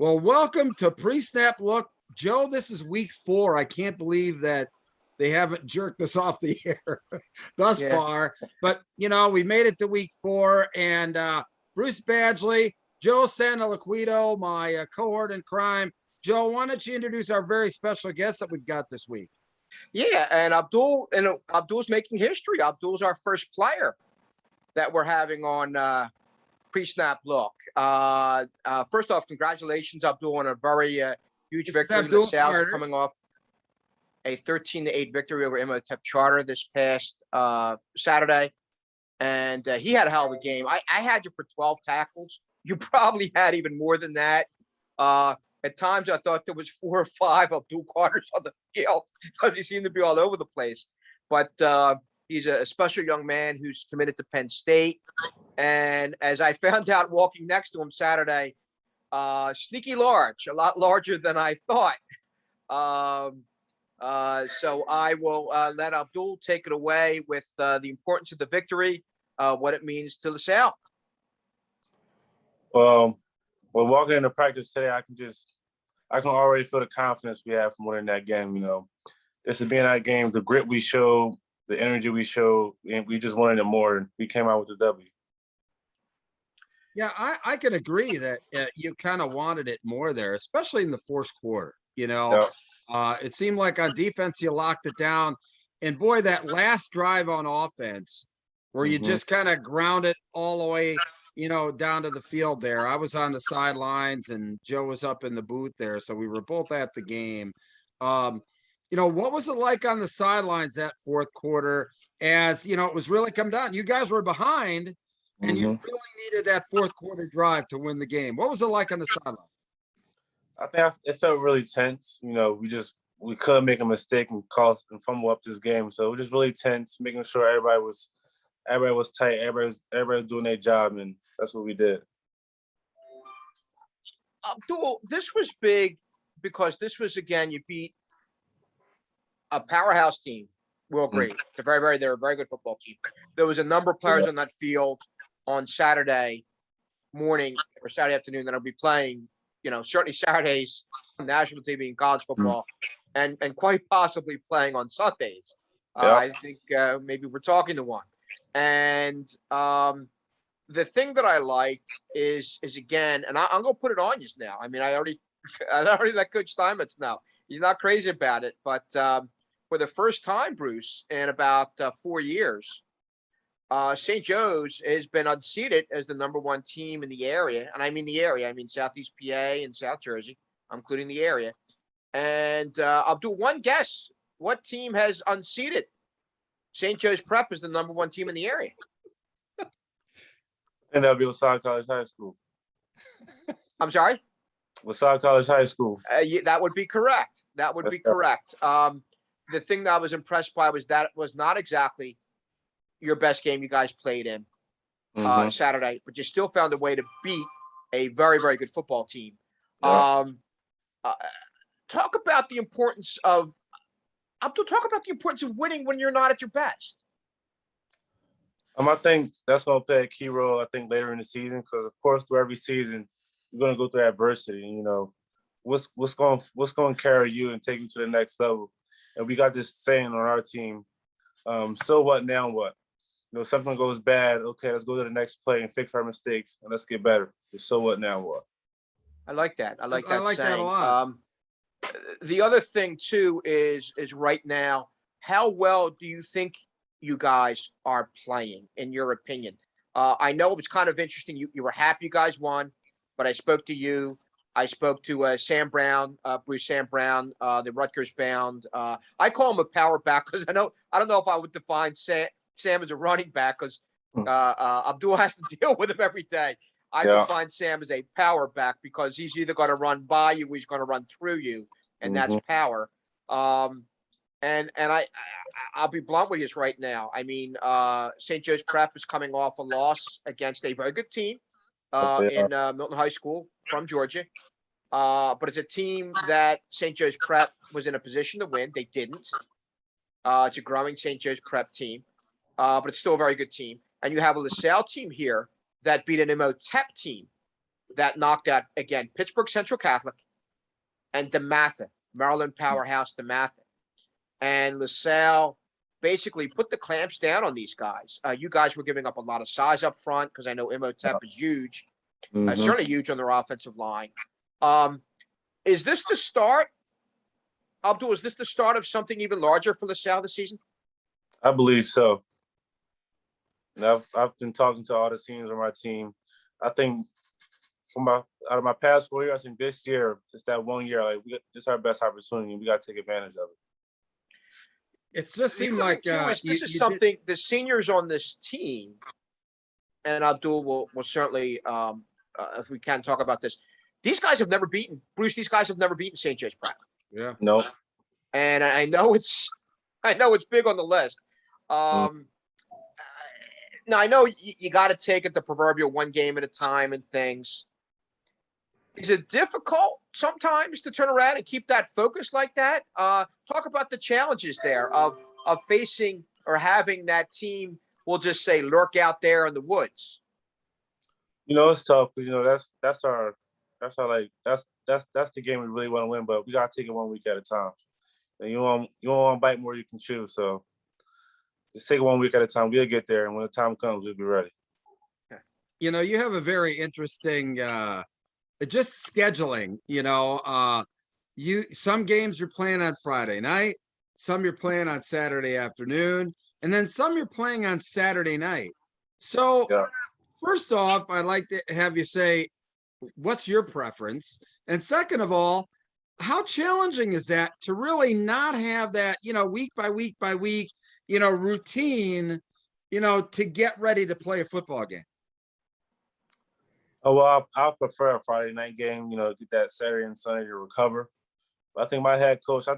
Well, welcome to Pre-Snap Look. Joe, this is week 4. I can't believe that they haven't jerked us off the air thus far. But, we made it to week 4. And Bruce Badgley, Joe Santaliquito, my cohort in crime. Joe, why don't you introduce our very special guest that we've got this week? Yeah, and Abdul's making history. Abdul's our first player that we're having on Pre-Snap Look. First off, congratulations, Abdul, on a very huge victory. LaSalle coming off a 13-8 victory over IMHOTEP Charter this past Saturday. And he had a hell of a game. I had you for 12 tackles. You probably had even more than that. At times, I thought there was 4 or 5 Abdul Carters on the field because he seemed to be all over the place. But he's a special young man who's committed to Penn State. And as I found out walking next to him Saturday, sneaky large, a lot larger than I thought. So I will let Abdul take it away with the importance of the victory, what it means to LaSalle. Well, walking into practice today, I can already feel the confidence we have from winning that game. This is being that game, the grit we showed, the energy we showed, and we just wanted it more. We came out with the W. Yeah, I can agree that you kind of wanted it more there, especially in the fourth quarter. It seemed like on defense you locked it down, and boy, that last drive on offense where you just kind of ground it all the way, down to the field there. I was on the sidelines and Joe was up in the booth there, so we were both at the game. What was it like on the sidelines that fourth quarter? As it was really come down. You guys were behind. And you really needed that fourth quarter drive to win the game. What was it like on the sideline? I think it felt really tense. We couldn't make a mistake and fumble up this game. So it was just really tense, making sure everybody was tight, everybody was doing their job, and that's what we did. Abdul, this was big because this was, again, you beat a powerhouse team. Real great. They're a very good football team. There was a number of players on that field on Saturday morning or Saturday afternoon that will be playing, certainly Saturdays on national TV in college football and quite possibly playing on Sundays. I think maybe we're talking to one. And the thing that I liked is again, and I'm going to put it on you now. I mean, I already let Coach Steinmetz know. He's not crazy about it, but for the first time, Bruce, in about 4 years, St. Joe's has been unseated as the #1 team in the area. And I mean the area. I mean Southeast PA and South Jersey, including the area. And I'll do one guess. What team has unseated St. Joe's Prep as the #1 team in the area? And that'll be LaSalle College High School. I'm sorry? LaSalle College High School. That would be correct. That would be correct. The thing that I was impressed by was that it was not exactly your best game you guys played in Saturday, but you still found a way to beat a very, very good football team. Talk about the importance of winning when you're not at your best. I think that's going to play a key role, later in the season, because, of course, through every season, you're going to go through adversity. And, what's going to carry you and take you to the next level? And we got this saying on our team, so what, now what? Something goes bad, okay, let's go to the next play and fix our mistakes, and let's get better. So what, now what? I like that. I like saying. That a lot. The other thing, too, is right now, how well do you think you guys are playing, in your opinion? I know it was kind of interesting. You were happy you guys won, but I spoke to you. I spoke to Sam Brown, Bruce Sam Brown, the Rutgers bound. I call him a power back because I don't know if I would define Sam as a running back because Abdul has to deal with him every day. I define Sam as a power back because he's either going to run by you or he's going to run through you, and that's power. And I'll be blunt with you right now. I mean, St. Joe's Prep is coming off a loss against a very good team in Milton High School from Georgia. But it's a team that St. Joe's Prep was in a position to win. They didn't. It's a growing St. Joe's Prep team, but it's still a very good team. And you have a LaSalle team here that beat an IMHOTEP team that knocked out, again, Pittsburgh Central Catholic and DeMatha, Maryland powerhouse DeMatha. And LaSalle basically put the clamps down on these guys. You guys were giving up a lot of size up front because I know IMHOTEP is huge, certainly huge on their offensive line. Is this the start, Abdul? Is this the start of something even larger for LaSalle this season? I believe so. And I've been talking to all the seniors on my team. I think out of my past 4 years, I think this year, it's that 1 year, like it's our best opportunity. We got to take advantage of it. It's just seemed like this is something the seniors on this team, and Abdul will certainly, if we can talk about this. These guys have never beaten Bruce. These guys have never beaten St. Joe's Pratt. Yeah. No. And I know it's big on the list. Now I know you got to take it the proverbial one game at a time and things. Is it difficult sometimes to turn around and keep that focus like that? Talk about the challenges there of facing or having that team, we'll just say, lurk out there in the woods. It's tough because that's the game we really want to win, but we gotta take it 1 week at a time. And you don't want to bite more you can chew, so just take it 1 week at a time. We'll get there, and when the time comes, we'll be ready. You have a very interesting just scheduling. Some games you're playing on Friday night, some you're playing on Saturday afternoon, and then some you're playing on Saturday night. So first off, I'd like to have you say, what's your preference? And second of all, how challenging is that to really not have that, week by week by week, routine, to get ready to play a football game? Oh, well, I'll prefer a Friday night game, get that Saturday and Sunday to recover. But I think my head coach, was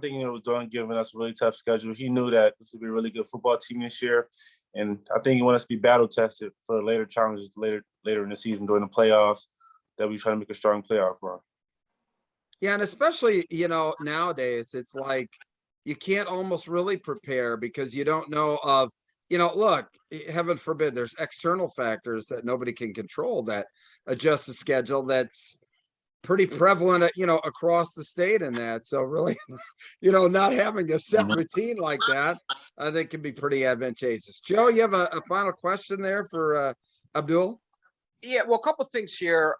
giving us a really tough schedule. He knew that this would be a really good football team this year. And I think he wants us to be battle tested for later challenges later in the season during the playoffs that we try to make a strong playoff run. Yeah, and especially, nowadays, it's like you can't almost really prepare because you don't know of, look, heaven forbid, there's external factors that nobody can control that adjust the schedule. That's pretty prevalent, across the state in that. So really, not having a set routine like that, I think can be pretty advantageous. Joe, you have a final question there for Abdul? Yeah, well, a couple of things here.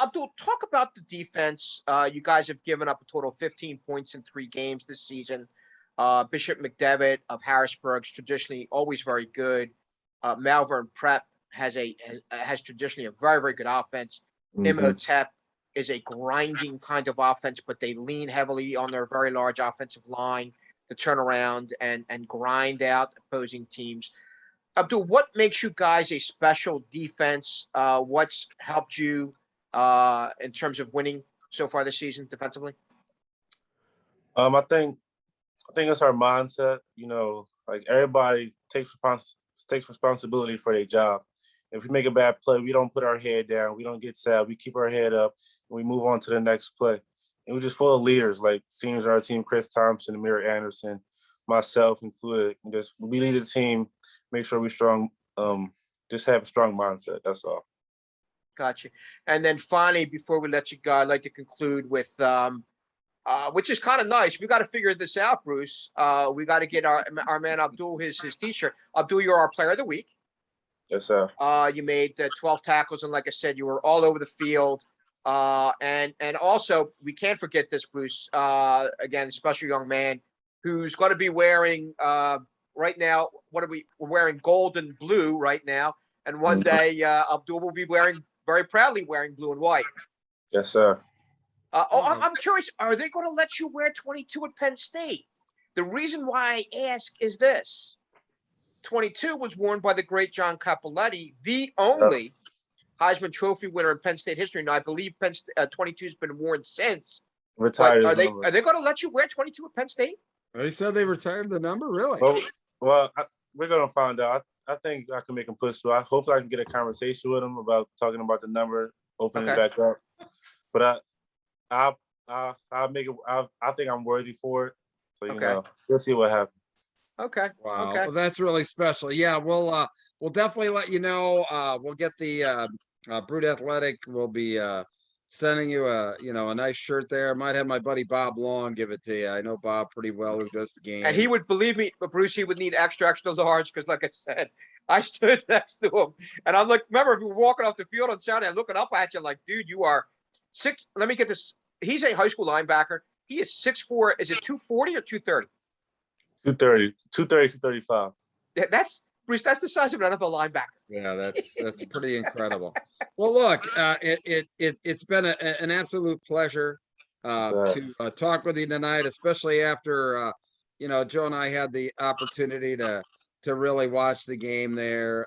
Abdul, talk about the defense. You guys have given up a total of 15 points in 3 games this season. Bishop McDevitt of Harrisburg's traditionally always very good. Malvern Prep has traditionally a very, very good offense. IMHOTEP is a grinding kind of offense, but they lean heavily on their very large offensive line to turn around and grind out opposing teams. Abdul, what makes you guys a special defense? What's helped you in terms of winning so far this season defensively? I think it's our mindset. Like everybody takes responsibility for their job. If we make a bad play, we don't put our head down. We don't get sad. We keep our head up and we move on to the next play. And we're just full of leaders, like seniors on our team, Chris Thompson, Amir Anderson, myself included. We lead the team, make sure we're strong, just have a strong mindset. That's all. Gotcha. And then finally, before we let you go, I'd like to conclude with, which is kind of nice. We got to figure this out, Bruce. We got to get our man Abdul his t-shirt. Abdul, you're our player of the week. Yes, sir. You made 12 tackles, and like I said, you were all over the field. And also, we can't forget this, Bruce. Again, a special young man who's going to be wearing right now. We're wearing gold and blue right now, and one day Abdul will be very proudly wearing blue and white. Yes, sir. I'm curious. Are they going to let you wear 22 at Penn State? The reason why I ask is this: 22 was worn by the great John Cappelletti, the only Heisman Trophy winner in Penn State history. Now, I believe 22 has been worn since. Retired. Are they going to let you wear 22 at Penn State? They said they retired the number, really? Well, we're going to find out. I think I can make him push through. Hopefully I can get a conversation with him about talking about the number, opening it back up. But I'll make it. I think I'm worthy for it. So we'll see what happens. Okay. Wow. Okay. Well, that's really special. Yeah, we'll definitely let you know. We'll get the Brute Athletic will be sending you a nice shirt there. Might have my buddy Bob Long give it to you. I know Bob pretty well, who does the game. And he would, believe me, but Bruce, he would need extra large because, like I said, I stood next to him, and I'm like, remember, we were walking off the field on Saturday, I'm looking up at you like, dude, you are 6. Let me get this. He's a high school linebacker. He is 6'4". Is it 240 or 230? 230, 230, 235. That's Bruce. That's the size of an NFL linebacker. Yeah, that's pretty incredible. Well, look, it's been an absolute pleasure to talk with you tonight, especially after Joe and I had the opportunity to really watch the game there.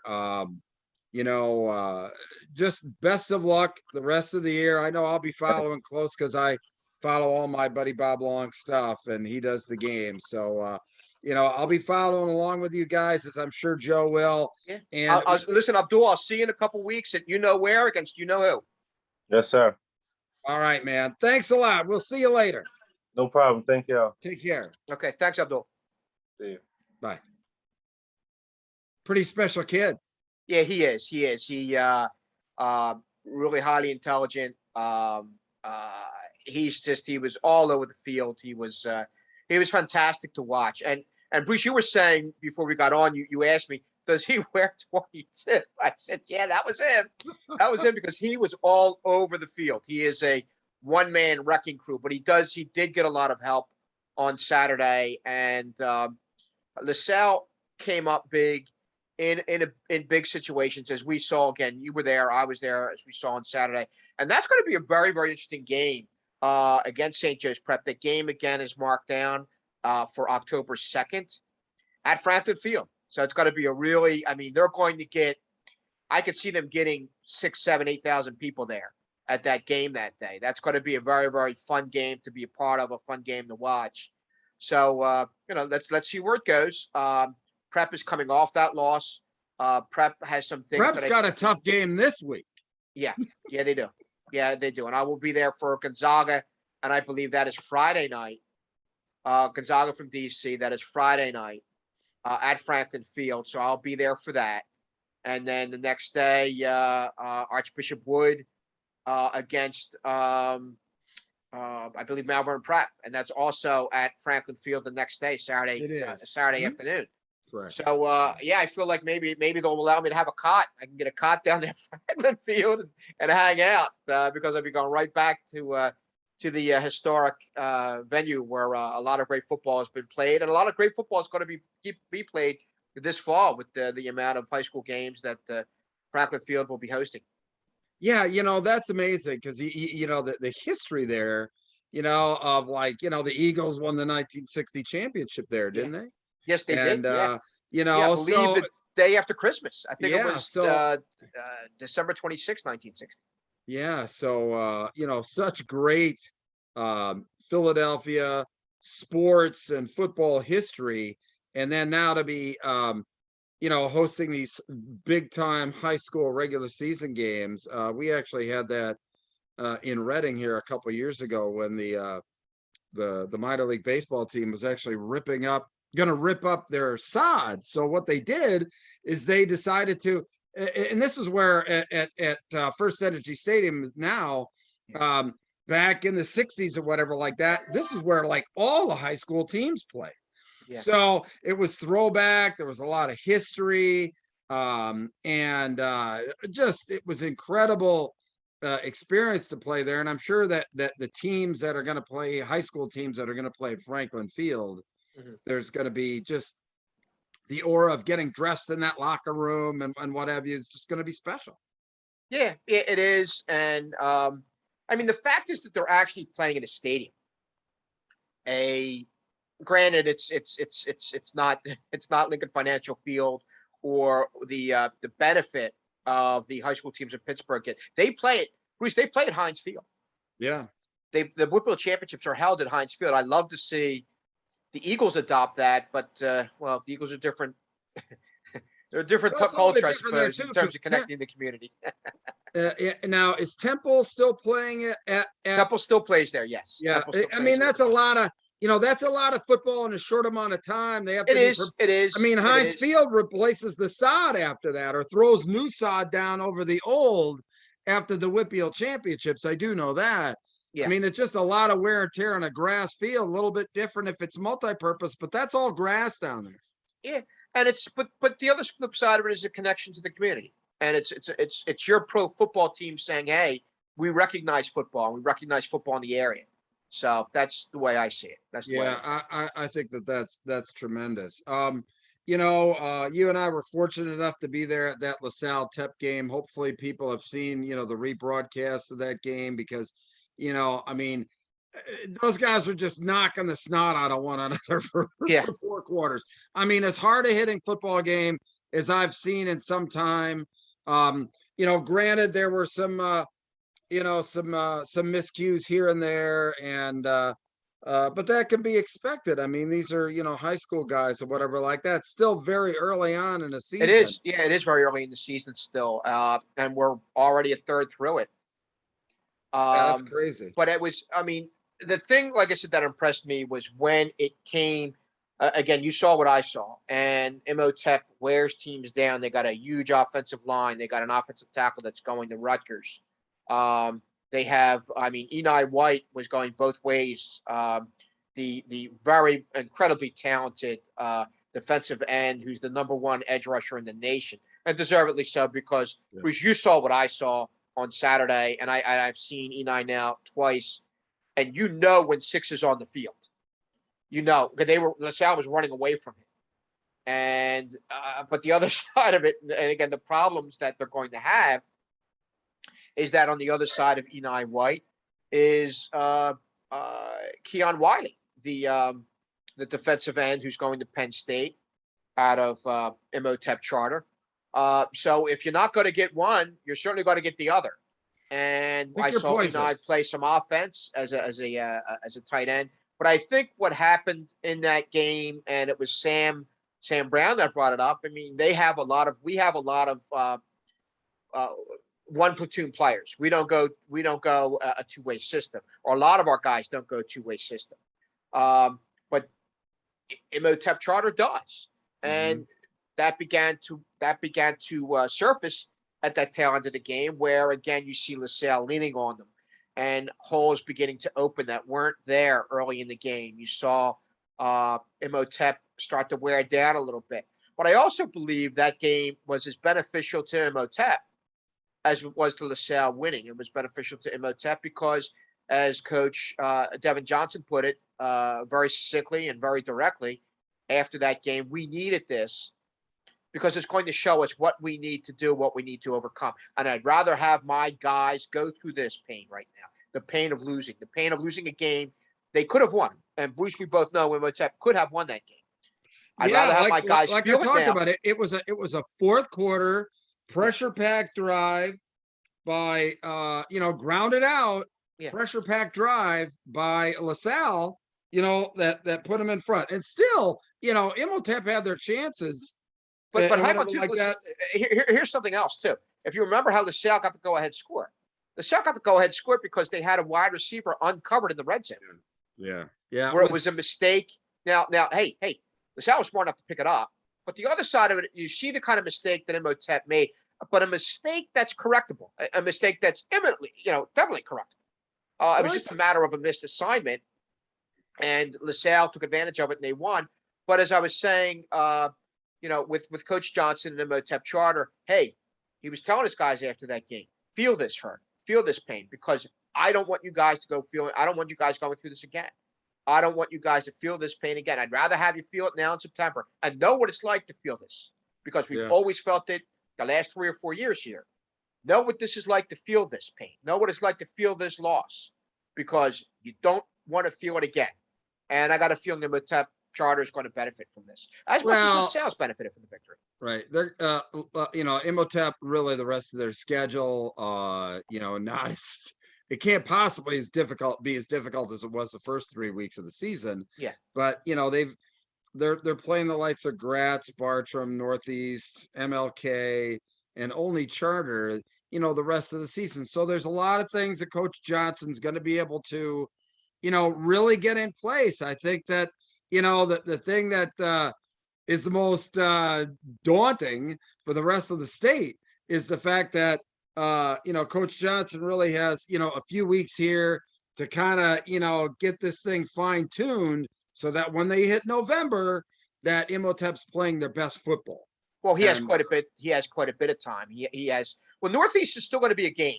Just best of luck the rest of the year. I know I'll be following close because I follow all my buddy Bob Long stuff, and he does the game. So, I'll be following along with you guys, as I'm sure Joe will. Yeah. And listen, Abdul, I'll see you in a couple weeks at where against who. Yes, sir. All right, man. Thanks a lot. We'll see you later. No problem. Thank y'all. Take care. Okay. Thanks, Abdul. See you. Bye. Pretty special kid. Yeah, he is. He really highly intelligent. He was all over the field. He was fantastic to watch. And Bruce, you were saying before we got on, you asked me, does he wear 22? I said, yeah, that was him. That was him because he was all over the field. He is a one-man wrecking crew, but he did get a lot of help on Saturday. And LaSalle came up big in big situations, as we saw. Again, you were there, I was there, as we saw on Saturday. And that's going to be a very, very interesting game against St. Joe's Prep. The game, again, is marked down for October 2nd at Franklin Field. So it's got to be they're going to get, I could see them getting 6, 7, 8,000 people there at that game that day. That's going to be a very, very fun game to be a part of, a fun game to watch. So, let's see where it goes. Prep is coming off that loss. Prep has some things. Prep's got a tough game this week. Yeah, they do. Yeah, they do. And I will be there for Gonzaga, and I believe that is Friday night. Gonzaga from DC, that is Friday night at Franklin Field. So I'll be there for that. And then the next day, Archbishop Wood against, I believe, Malvern Prep. And that's also at Franklin Field the next day, Saturday afternoon. Correct. So, I feel like maybe they'll allow me to have a cot. I can get a cot down there at Franklin Field and hang out because I'll be going right back to the historic venue where a lot of great football has been played, and a lot of great football is going to be played this fall with the amount of high school games that Franklin Field will be hosting. Yeah, that's amazing because the history there, of the Eagles won the 1960 championship there, didn't they? Yes, they did. I believe the day after Christmas. I think it was December 26, 1960. Yeah, so such great Philadelphia sports and football history, and then now to be hosting these big time high school regular season games. We actually had that in Reading here a couple of years ago when the minor league baseball team was actually going to rip up their sod. So what they did is they decided to, and this is where at First Energy Stadium now, back in the 60s or whatever like that, this is where like all the high school teams play. Yeah. So it was throwback. There was a lot of history, and it was incredible experience to play there. And I'm sure that the teams that are going to play, high school teams that are going to play at Franklin Field, there's going to be just the aura of getting dressed in that locker room and what have you. It's just going to be special. Yeah, it is. And the fact is that they're actually playing in a stadium. Granted, it's not Lincoln Financial Field or the benefit of the high school teams in Pittsburgh get. They play it, Bruce. They play at Heinz Field. Yeah, the Whitfield Championships are held at Heinz Field. I'd love to see the Eagles adopt that, but the Eagles are different. They're a different culture, I suppose, in terms of connecting the community. Now, is Temple still playing at? Temple still plays there? Yes. Yeah, that's a lot of. that's a lot of football in a short amount of time. They have to It be. is. It I is. mean, It Heinz is. Field replaces the sod after that, or throws new sod down over the old after the Whitfield championships. I do know that. I Yeah. mean, it's just a lot of wear and tear on a grass field. A little bit different if it's multi-purpose, but that's all grass down there. Yeah. And it's but the other flip side of it is a connection to the community, and it's your pro football team saying, hey, we recognize football. We recognize football in the area. So that's the way I see it. That's the way. Yeah, I think that's tremendous. You and I were fortunate enough to be there at that LaSalle TEP game. Hopefully people have seen, the rebroadcast of that game because, I mean, those guys were just knocking the snot out of one another for Yeah. 4 quarters. I mean, as hard a hitting football game as I've seen in some time. Granted there were some some miscues here and there, and but that can be expected. I mean, these are high school guys or whatever like that. Still very early on in the It season. is. Yeah, it is very early in the season still, and we're already a third through it. Yeah, that's crazy. But it was. I mean, the thing, like I said, that impressed me was when it came. Again, you saw what I saw, and IMHOTEP wears teams down. They got a huge offensive line. They got an offensive tackle that's going to Rutgers. They have, I mean, Eni White was going both ways. The very incredibly talented defensive end, who's the #1 edge rusher in the nation, and deservedly so because you saw what I saw on Saturday, and I've seen Eni now twice, and when 6 is on the field, because LaSalle was running away from him, and but the other side of it, and again the problems that they're going to have is that on the other side of Eni White is Keon Wiley, the defensive end who's going to Penn State out of IMHOTEP charter. So if you're not going to get one, you're certainly going to get the other. And I saw Eni play some offense as a tight end. But I think what happened in that game, and it was Sam Brown that brought it up. I mean, we have a lot of one platoon players. We don't go a two-way system, or a lot of our guys don't go two-way system. But IMHOTEP charter does, and that began to surface at that tail end of the game, where again you see LaSalle leaning on them, and holes beginning to open that weren't there early in the game. You saw IMHOTEP start to wear down a little bit, but I also believe that game was as beneficial to IMHOTEP as it was to LaSalle winning. It was beneficial to IMHOTEP because, as Coach Devin Johnson put it very succinctly and very directly after that game, we needed this because it's going to show us what we need to do, what we need to overcome. And I'd rather have my guys go through this pain right now, the pain of losing a game they could have won. And Bruce, we both know IMHOTEP could have won that game. I'd rather have my guys like feel I talked now. about it. It was a fourth quarter pressure pack drive by grounded out, pressure pack drive by LaSalle, that put them in front. And still, IMHOTEP had their chances. But how about like that? Here's something else too. If you remember how LaSalle got the go-ahead score, LaSalle got the go-ahead score because they had a wide receiver uncovered in the red zone. Yeah. Where it was a mistake. Now, hey, LaSalle was smart enough to pick it up. But the other side of it, you see the kind of mistake that IMHOTEP made, but a mistake that's correctable, a mistake that's imminently, definitely correctable. It was just a matter of a missed assignment, and LaSalle took advantage of it and they won. But as I was saying, with Coach Johnson and IMHOTEP charter, hey, he was telling his guys after that game, feel this hurt, feel this pain, because I don't want you guys I don't want you guys going through this again. I don't want you guys to feel this pain again. I'd rather have you feel it now in September and know what it's like to feel this, because we've always felt it the last 3 or 4 years here. Know what this is like to feel this pain. Know what it's like to feel this loss, because you don't want to feel it again. And I got a feeling the IMHOTEP charter is going to benefit from this, as much as LaSalle's benefited from the victory. Right. They're, IMHOTEP, really the rest of their schedule, not as, it can't possibly be as difficult as it was the first 3 weeks of the season. Yeah. But, they're playing the likes of Gratz, Bartram, Northeast, MLK, and only charter, the rest of the season. So there's a lot of things that Coach Johnson's going to be able to really get in place. I think that, the thing that is the most daunting for the rest of the state is the fact that, Coach Johnson really has, a few weeks here to kind of, get this thing fine tuned so that when they hit November, that IMHOTEP's playing their best football. Well, he has quite a bit. He has quite a bit of time. He has. Well, Northeast is still going to be a game.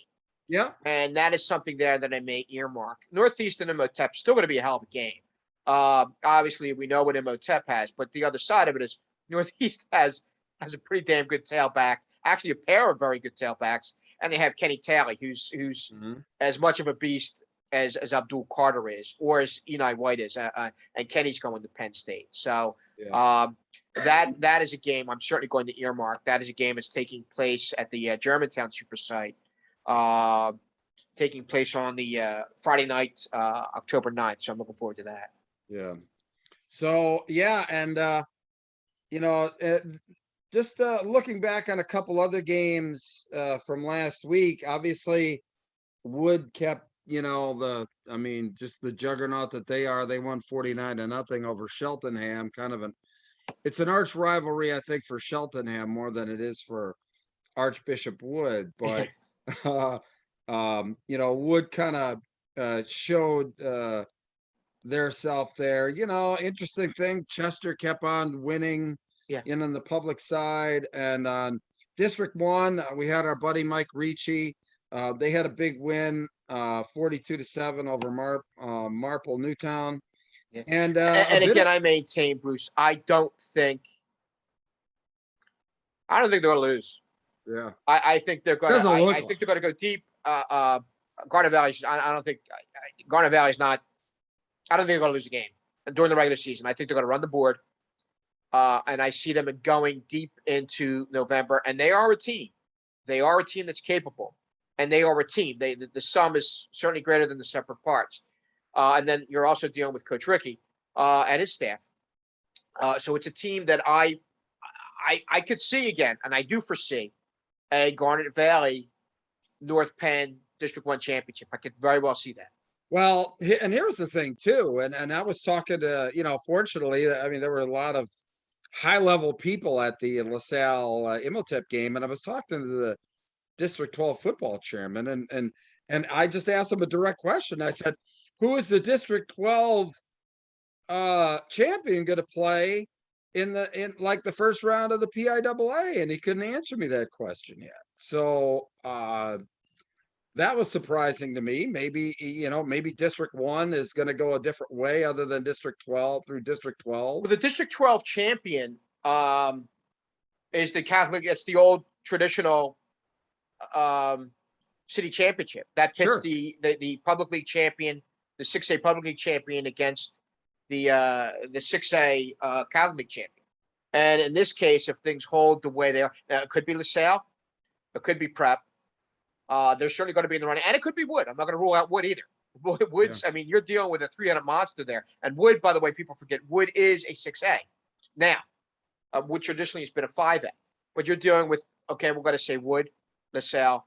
Yeah, and that is something there that I may earmark. Northeast and IMHOTEP still going to be a hell of a game. Obviously, we know what IMHOTEP has, but the other side of it is Northeast has a pretty damn good tailback. Actually, a pair of very good tailbacks, and they have Kenny Taylor, who's as much of a beast as Abdul Carter is, or as Eli White is, and Kenny's going to Penn State. So. Yeah. That is a game I'm certainly going to earmark. That is a game that's taking place at the Germantown Super Site, taking place on the Friday night, October 9th. So I'm looking forward to that. Yeah. So, yeah. And, just looking back on a couple other games from last week, obviously Wood kept, just the juggernaut that they are. They won 49-0 over Cheltenham, it's an arch rivalry, I think, for Cheltenham more than it is for Archbishop Wood. But, Wood kind of showed their self there. Interesting thing, Chester kept on winning in the public side. And on District 1, we had our buddy Mike Ricci. They had a big win, 42-7 over Marple Newtown. Yeah. And again, I maintain, Bruce, I don't think they're going to lose. Yeah, I think they're going to. I think they're going to go deep. Garnet Valley. I don't think Garnet Valley's not. I don't think they're going to lose a game during the regular season. I think they're going to run the board, and I see them going deep into November. And they are a team. They are a team that's capable, and they are a team. The sum is certainly greater than the separate parts. And then you're also dealing with Coach Ricky and his staff. So it's a team that I could see again, and I do foresee a Garnet Valley, North Penn District 1 championship. I could very well see that. Well, and here's the thing too, and I was talking to, fortunately, there were a lot of high-level people at the LaSalle IMHOTEP game, and I was talking to the District 12 football chairman, and I just asked him a direct question. I said, who is the District 12 champion going to play in the first round of the PIAA? And he couldn't answer me that question yet. So that was surprising to me. Maybe District 1 is going to go a different way other than District 12 through District 12. Well, the District 12 champion is the Catholic. It's the old traditional city championship that pits the public league champion, the 6A public league champion against the 6A Catholic league champion. And in this case, if things hold the way they are, now it could be LaSalle, it could be Prep. They're certainly going to be in the running, and it could be Wood. I'm not going to rule out Wood either. Wood's, yeah. You're dealing with a 300 monster there. And Wood, by the way, people forget, Wood is a 6A. Now, Wood traditionally has been a 5A. But you're dealing with, okay, we're going to say Wood, LaSalle,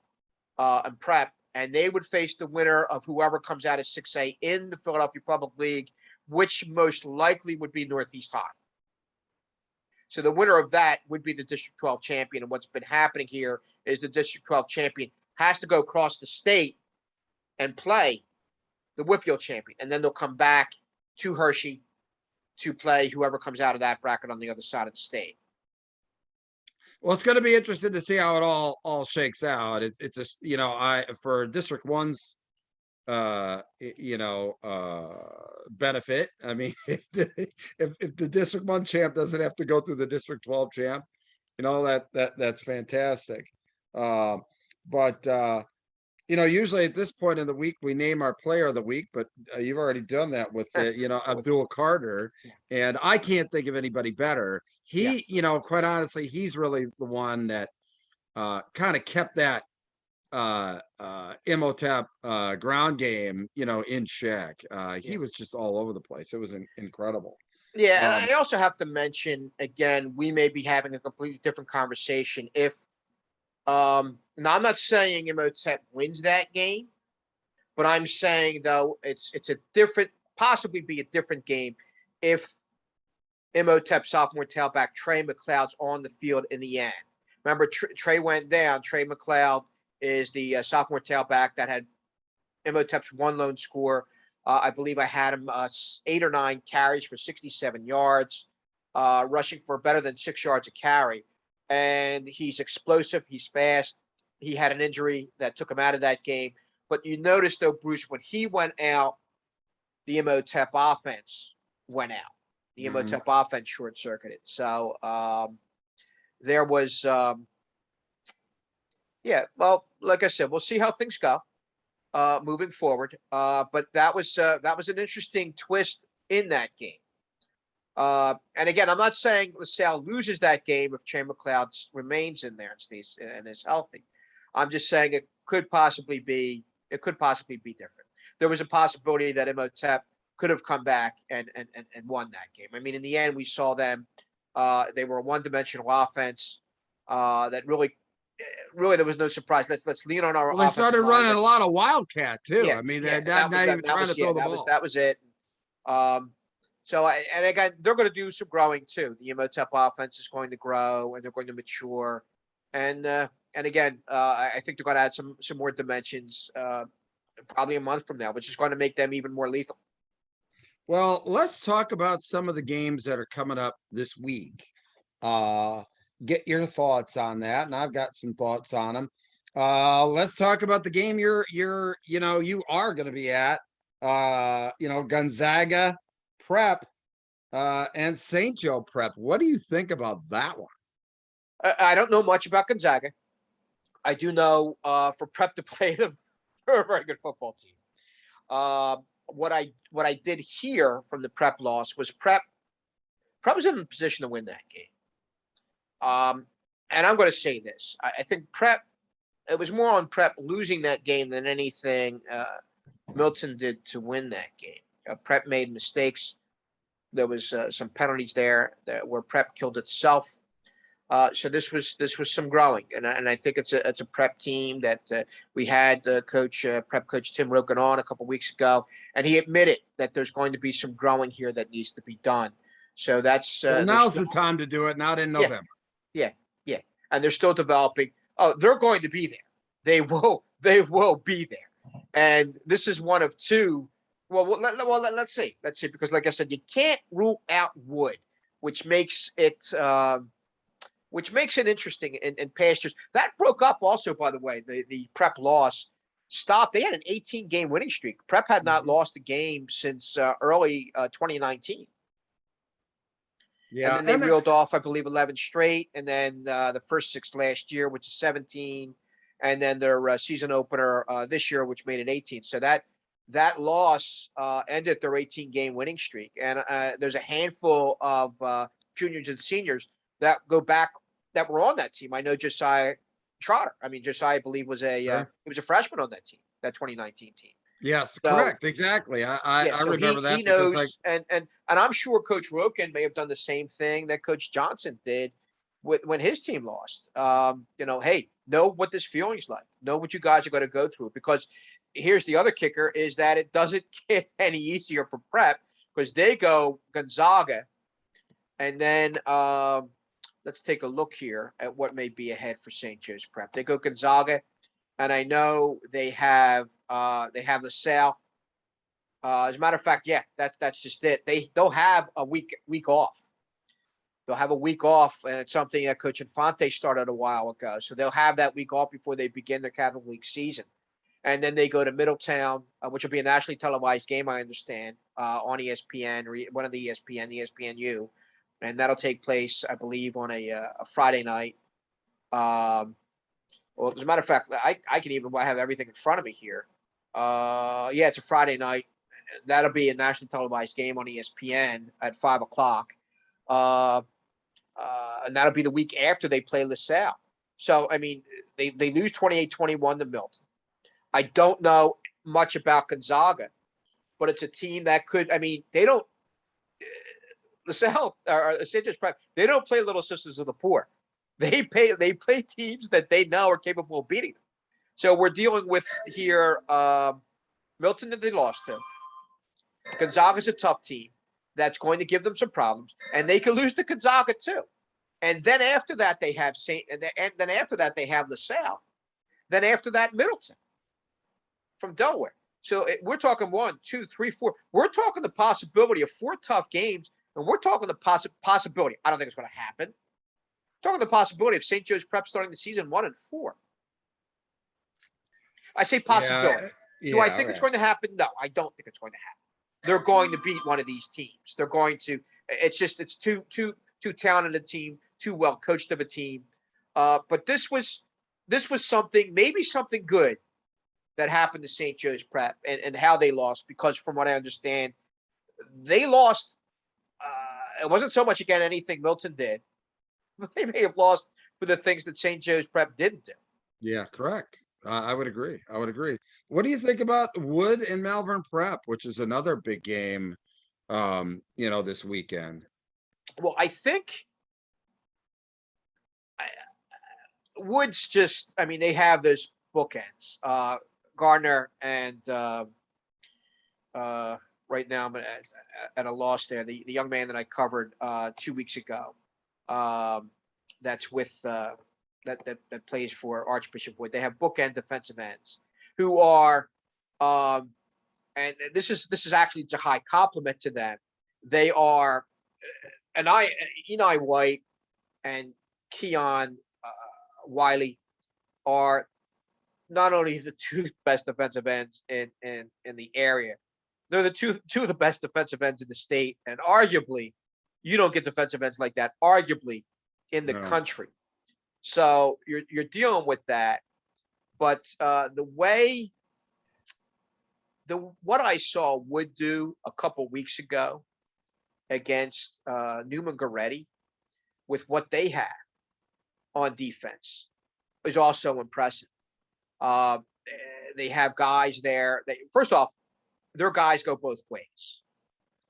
and Prep, and they would face the winner of whoever comes out of 6A in the Philadelphia Public League, which most likely would be Northeast High. So the winner of that would be the District 12 champion. And what's been happening here is the District 12 champion has to go across the state and play the Whitfield champion. And then they'll come back to Hershey to play whoever comes out of that bracket on the other side of the state. Well, it's going to be interesting to see how it all shakes out. It's just, for District 1's, benefit. If the District 1 champ doesn't have to go through the District 12 champ, that's fantastic. But usually at this point in the week, we name our player of the week, but you've already done that with, Abdul Carter, and I can't think of anybody better. He, quite honestly, he's really the one that kind of kept that IMHOTEP ground game, in check. He was just all over the place. It was incredible. Yeah, and I also have to mention, again, we may be having a completely different conversation if now I'm not saying IMHOTEP wins that game, But I'm saying though, it's a different, possibly be a different game if IMHOTEP sophomore tailback Trey McLeod's on the field in the end. Remember, Trey went down. Trey McLeod is the sophomore tailback that had IMHOTEP's one lone score. I believe I had him 8 or 9 carries for 67 yards, rushing for better than 6 yards a carry. And he's explosive. He's fast. He had an injury that took him out of that game. But you notice, though, Bruce, when he went out, the IMHOTEP offense went out. The IMHOTEP offense short-circuited. So there was, yeah, well, like I said, we'll see how things go moving forward. But that was an interesting twist in that game. And again, I'm not saying LaSalle loses that game if Trey McLeod remains in there and stays and is healthy. I'm just saying it could possibly be different. There was a possibility that IMHOTEP could have come back and won that game. I mean, in the end, we saw them. They were a one-dimensional offense that really there was no surprise. Let's lean on our. Well, they started running a lot of wildcat too. Yeah, I mean, yeah, not even trying to throw the ball. That was it. So, and again, they're going to do some growing too. The IMHOTEP offense is going to grow and they're going to mature. And again, I think they're going to add some more dimensions probably a month from now, which is going to make them even more lethal. Well, let's talk about some of the games that are coming up this week. Get your thoughts on that, and I've got some thoughts on them. Let's talk about the game you are going to be at. Gonzaga Prep and St. Joe Prep. What do you think about that one? I don't know much about Gonzaga. I do know for Prep to play them, they're a very good football team. What I did hear from the Prep loss was Prep was in a position to win that game. And I'm going to say this. I think Prep, it was more on Prep losing that game than anything Milton did to win that game. Prep made mistakes. There was some penalties there where Prep killed itself. So this was some growing, and I think it's a Prep team that we had Prep coach Tim Roken on a couple weeks ago, and he admitted that there's going to be some growing here that needs to be done. So that's now's the time to do it, not in November. Yeah, and they're still developing. Oh, they're going to be there. They will be there, and this is one of two. Well, let's see, because like I said, you can't rule out Wood, which makes it interesting in pastures. That broke up also, by the way. The Prep loss stopped. They had an 18-game winning streak. Prep had not lost a game since early 2019. Yeah, and then they reeled off, I believe, 11 straight, and then the first 6 last year, which is 17, and then their season opener this year, which made it 18. So that loss ended their 18-game winning streak. And there's a handful of juniors and seniors that go back that were on that team. I know Josiah Trotter. I mean, Josiah, I believe, was he was a freshman on that team, that 2019 team. Yes, so, correct, exactly. I remember that. He knows, and I'm sure Coach Roken may have done the same thing that Coach Johnson did when his team lost. Hey, know what this feeling's like. Know what you guys are going to go through, because here's the other kicker is that it doesn't get any easier for Prep, because they go Gonzaga, and then let's take a look here at what may be ahead for St. Joe's Prep. They go Gonzaga, and I know they have LaSalle. As a matter of fact, yeah, that's just it. They'll have a week off. They'll have a week off, and it's something that Coach Infante started a while ago. So they'll have that week off before they begin their Catholic League season. And then they go to Middletown, which will be a nationally televised game, I understand, on ESPN, or one of the ESPNU. And that'll take place, I believe, on a Friday night. Well, as a matter of fact, I can even have everything in front of me here. Yeah, it's a Friday night. That'll be a nationally televised game on ESPN at 5:00. And that'll be the week after they play LaSalle. So, I mean, they lose 28-21 to Milton. I don't know much about Gonzaga, but it's a team that could, I mean, they don't, LaSalle or St. Joe's Prep, they don't play Little Sisters of the Poor. They play teams that they know are capable of beating them. So we're dealing with here Milton that they lost to. Gonzaga's a tough team that's going to give them some problems, and they could lose to Gonzaga too. And then after that, they have and then after that they have LaSalle. Then after that, Middleton from Delaware. So we're talking 1, 2, 3, 4. We're talking the possibility of 4 tough games, and we're talking the possibility. I don't think it's going to happen. We're talking the possibility of St. Joe's Prep starting the season 1-4. I say possibility. Do I think it's going to happen? No, I don't think it's going to happen. They're going to beat one of these teams. They're going to. It's too talented a team, too well coached of a team. But this was something, maybe something good that happened to St. Joe's Prep and how they lost, because from what I understand, they lost. It wasn't so much again anything Milton did. They may have lost for the things that St. Joe's Prep didn't do. Yeah, correct. I would agree. What do you think about Wood and Malvern Prep, which is another big game, this weekend? Well, I think Wood's just, I mean, they have those bookends. Gardner and right now I'm at a loss there. The young man that I covered 2 weeks ago, that's with that plays for Archbishop Wood. They have bookend defensive ends who are, and this is actually a high compliment to them. They are, Eni White and Keon Wiley are not only the 2 best defensive ends in the area, they're the two of the best defensive ends in the state, and arguably, you don't get defensive ends like that, arguably, in the country. So you're dealing with that, but what I saw Wood do a couple weeks ago against Newman Goretti with what they had on defense is also impressive. They have guys there. First off, their guys go both ways,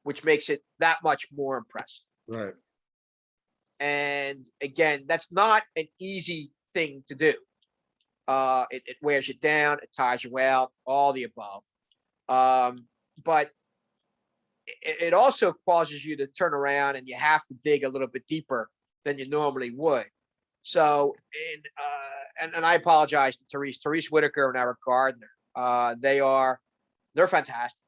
which makes it that much more impressive. Right. And again, that's not an easy thing to do. It wears you down, it tires you out, all the above. But it also causes you to turn around and you have to dig a little bit deeper than you normally would. So, and I apologize to Therese Whitaker and Eric Gardner. They're fantastic,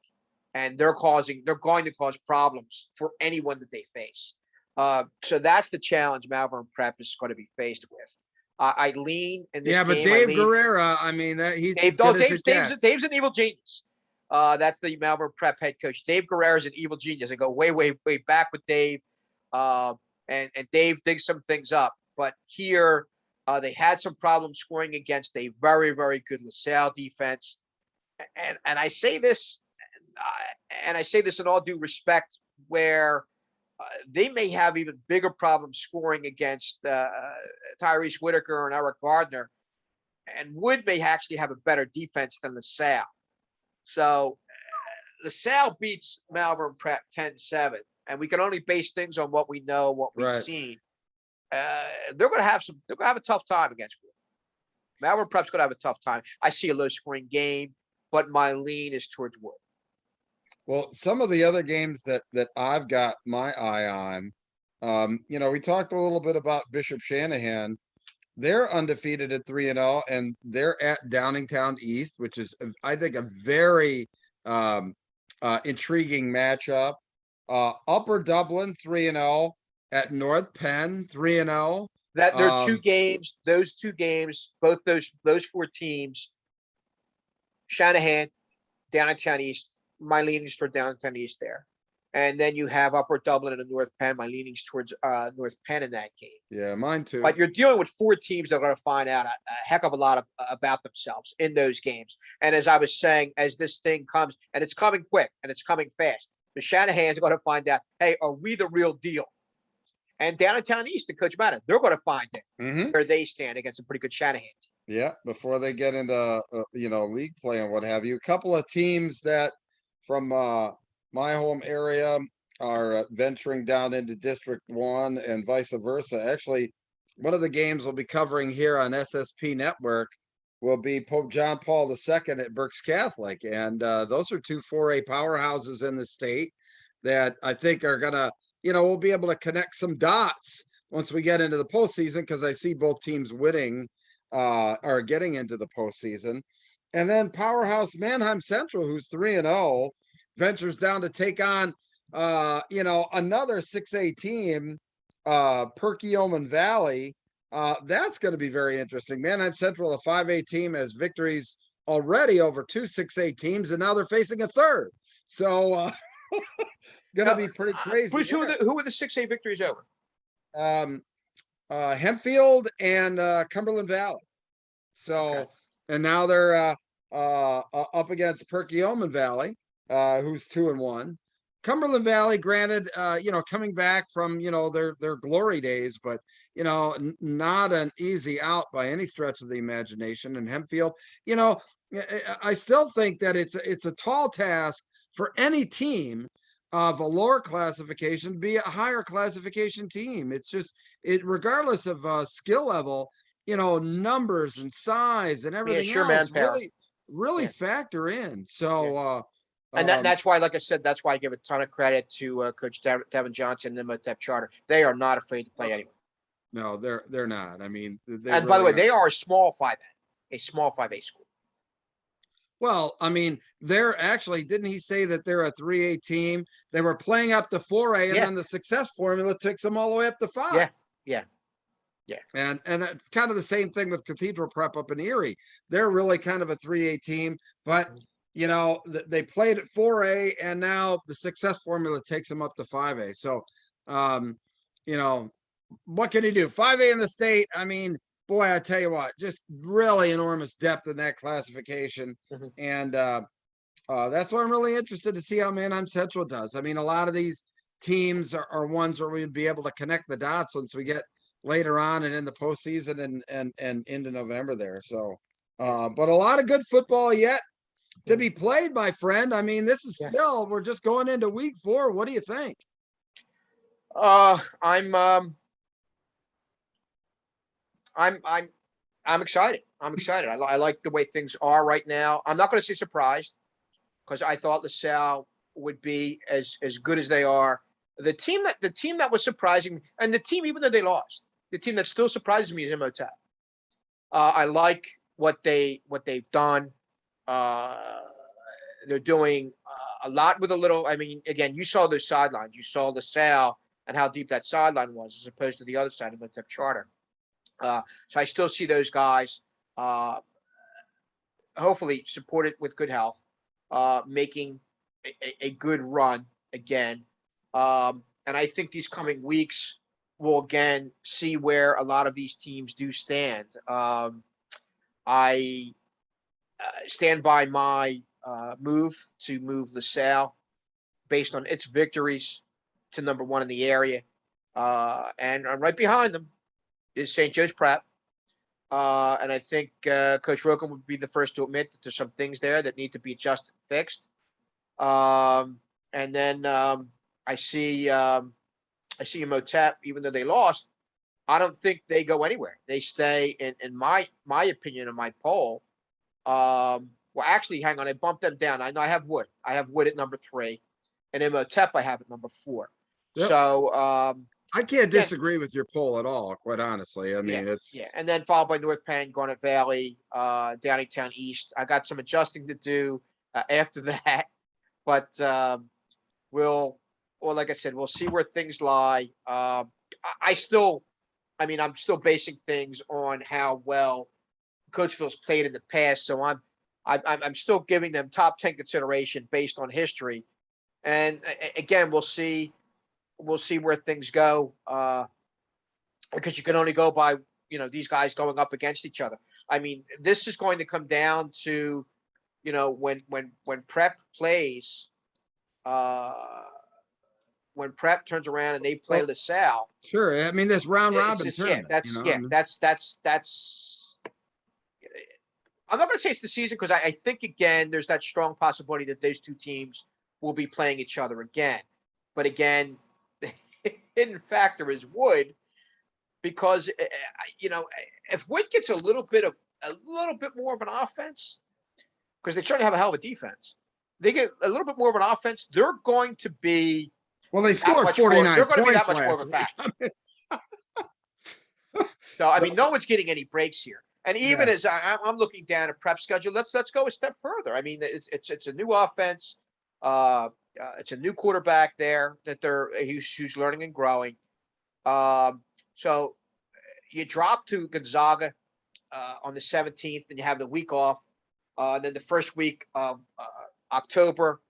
and they're going to cause problems for anyone that they face. So that's the challenge Malvern Prep is going to be faced with. I lean in this game. But Dave Guerrera, I mean, he's Dave's an evil genius. That's the Malvern Prep head coach. Dave Guerrera is an evil genius. I go way, way, way back with Dave, and Dave digs some things up. But here, they had some problems scoring against a very, very good LaSalle defense. And I say this, in all due respect, where they may have even bigger problems scoring against Tyrese Whitaker and Eric Gardner, and Wood may actually have a better defense than LaSalle. So LaSalle beats Malvern Prep 10-7, and we can only base things on what we know, what we've seen. They're going to have a tough time against Wood. Malvern Prep's going to have a tough time. I see a low-scoring game, but my lean is towards Wood. Well, some of the other games that I've got my eye on, we talked a little bit about Bishop Shanahan. They're undefeated at 3-0, and they're at Downingtown East, which is, I think, a very intriguing matchup. Upper Dublin 3-0 at North Penn 3-0. That there are 2 games. Those 2 games, both those 4 teams. Shanahan, Downingtown East. My leanings toward Downingtown East there. And then you have Upper Dublin and North Penn. My leanings towards North Penn in that game. Yeah, mine too. But you're dealing with 4 teams that are going to find out a heck of a lot about themselves in those games. And as I was saying, as this thing comes, and it's coming quick and it's coming fast, the Shanahan's going to find out, hey, are we the real deal? And Downingtown East and Coach Madden, they're going to find it where they stand against a pretty good Shanahan team. Yeah, before they get into league play and what have you. A couple of teams that from my home area are venturing down into District 1 and vice versa. Actually, one of the games we'll be covering here on SSP Network will be Pope John Paul II at Berks Catholic. And those are two 4A powerhouses in the state that I think are going to, we'll be able to connect some dots once we get into the postseason, because I see both teams winning or getting into the postseason. And then powerhouse Mannheim Central, who's 3-0, ventures down to take on, another 6A team, Perkiomen Valley. That's going to be very interesting. Mannheim Central, a 5A team, has victories already over two 6A teams, and now they're facing a third. So, going to be pretty crazy. Bruce, who were the 6A victories over? Hempfield and Cumberland Valley. So, okay. And now they're up against Perkiomen Valley, who's 2-1. Cumberland Valley, granted, coming back from, their glory days, but, not an easy out by any stretch of the imagination. And Hempfield, I still think that it's a tall task for any team of a lower classification to be a higher classification team. It's just, regardless of skill level, numbers and size and everything else really factor in. So, and that's why, like I said, that's why I give a ton of credit to Coach Devin Johnson and the IMHOTEP Charter. They are not afraid to play anyone. No, they're not. I mean, and really by the way, they are a small 5A school. Well, I mean, they're actually, didn't he say that they're a 3A team? They were playing up to 4A, and then the success formula takes them all the way up to 5. Yeah. And it's kind of the same thing with Cathedral Prep up in Erie. They're really kind of a 3A team, but they played at 4A, and now the success formula takes them up to 5A. So, what can you do? 5A in the state. I mean, boy, I tell you what, just really enormous depth in that classification. Mm-hmm. And that's why I'm really interested to see how Mannheim Central does. I mean, a lot of these teams are ones where we'd be able to connect the dots once we get later on and in the postseason and into November there. So, but a lot of good football yet to be played, my friend. I mean, this is still, we're just going into week 4. What do you think? I'm excited. I like the way things are right now. I'm not going to say surprised, because I thought LaSalle would be as good as they are. The team that was surprising, and the team, even though they lost, the team that still surprises me is IMHOTEP. I like what they've done. They're doing a lot with a little. I mean, again, you saw those sidelines. You saw LaSalle and how deep that sideline was, as opposed to the other side of IMHOTEP Charter. So I still see those guys, hopefully supported with good health, making a good run again. And I think these coming weeks will again see where a lot of these teams do stand. I stand by my move to move LaSalle based on its victories to number 1 in the area. And I'm right behind them is St. Joe's Prep. And I think Coach Roken would be the first to admit that there's some things there that need to be adjusted and fixed. And then I see IMHOTEP, even though they lost, I don't think they go anywhere. They stay in my opinion, in my poll. Well, actually, hang on, I bumped them down. I know I have Wood. I have Wood at number 3, and IMHOTEP I have at number 4. Yep. So I can't disagree with your poll at all, quite honestly. I mean, it's and then followed by North Penn, Garnet Valley, Downingtown East. I got some adjusting to do after that, but like I said, we'll see where things lie. I'm still basing things on how well Coachville's played in the past, so I'm still giving them top 10 consideration based on history. And again, we'll see where things go, because you can only go by these guys going up against each other. I mean, this is going to come down to when Prep plays, when Prep turns around and they play LaSalle. Sure, I mean, this round robin tournament. That's. I'm not going to say it's the season, because I think again there's that strong possibility that those two teams will be playing each other again. But again, the hidden factor is Wood, because if Wood gets a little bit of a little bit more of an offense, because they certainly have a hell of a defense. They get a little bit more of an offense. They're going to be Well, they that scored much more. 49 They're going to be that points much more of a last factor. week. So I mean, no one's getting any breaks here. And even Yeah. as I'm looking down at prep schedule, let's go a step further. I mean, it's a new offense. It's a new quarterback there that who's learning and growing. So you drop to Gonzaga on the 17th, and you have the week off. Then the first week of October,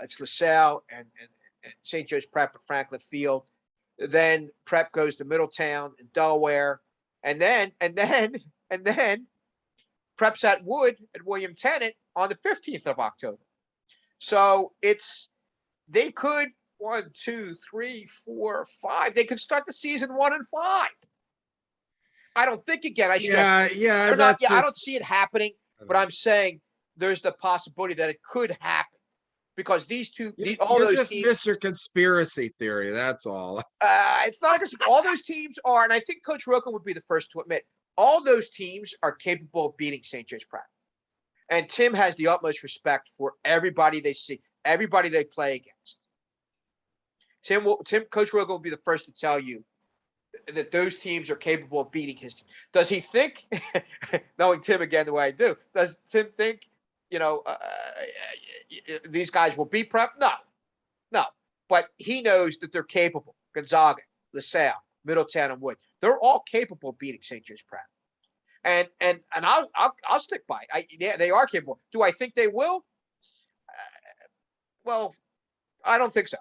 it's LaSalle and St. Joe's Prep at Franklin Field. Then Prep goes to Middletown in Delaware, and then Prep's at Wood at William Tennant on the 15th of October. So they could 1, 2, 3, 4, 5. They could start the season 1-5. I don't think again. I stress. Yeah. I don't see it happening, but I'm saying there's the possibility that it could happen because all those just teams. missed your conspiracy theory. That's all. It's not like all those teams are, and I think Coach Roken would be the first to admit, all those teams are capable of beating St. Joe's Prep. And Tim has the utmost respect for everybody they see, everybody they play against. Coach Roken will be the first to tell you that those teams are capable of beating his team. Does he think, knowing Tim again the way I do, does Tim think, these guys will beat Prep? No. But he knows that they're capable. Gonzaga, LaSalle, Middletown, and Wood. They're all capable of beating St. Joe's Prep. And I'll stick by it. They are capable. Do I think they will? Well, I don't think so.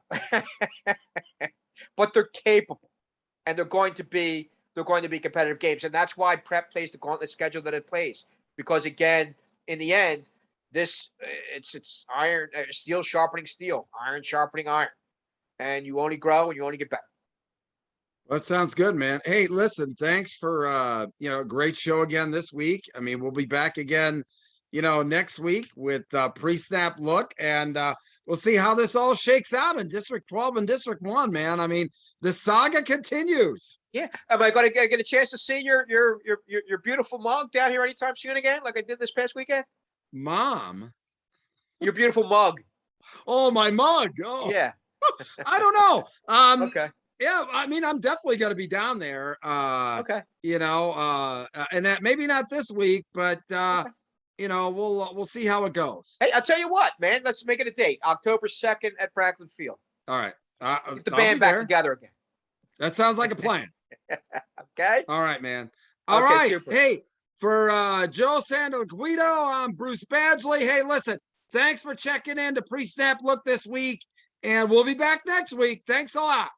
But they're capable, and they're going to be competitive games, and that's why Prep plays the gauntlet schedule that it plays. Because again, in the end, it's iron, steel sharpening steel, iron sharpening iron, and you only grow and you only get better. Well, that sounds good, man. Hey, listen, thanks for a great show again this week. I mean, we'll be back again, next week with pre-snap look, and we'll see how this all shakes out in District 12 and District 1, man. I mean, the saga continues. Yeah. Am I going to get a chance to see your beautiful mug down here anytime soon again, like I did this past weekend? Mom? Your beautiful mug. Oh, my mug. Oh. Yeah. I don't know. Okay. Yeah, I mean, I'm definitely going to be down there. Okay. And that maybe not this week, but okay. We'll see how it goes. Hey, I'll tell you what, man. Let's make it a date. October 2nd at Franklin Field. All right. Get the band back together again. That sounds like a plan. Okay. All right, man. All right. Super. Hey, for Joe Santoliquito, I'm Bruce Badgley. Hey, listen, thanks for checking in to Pre-Snap Look this week, and we'll be back next week. Thanks a lot.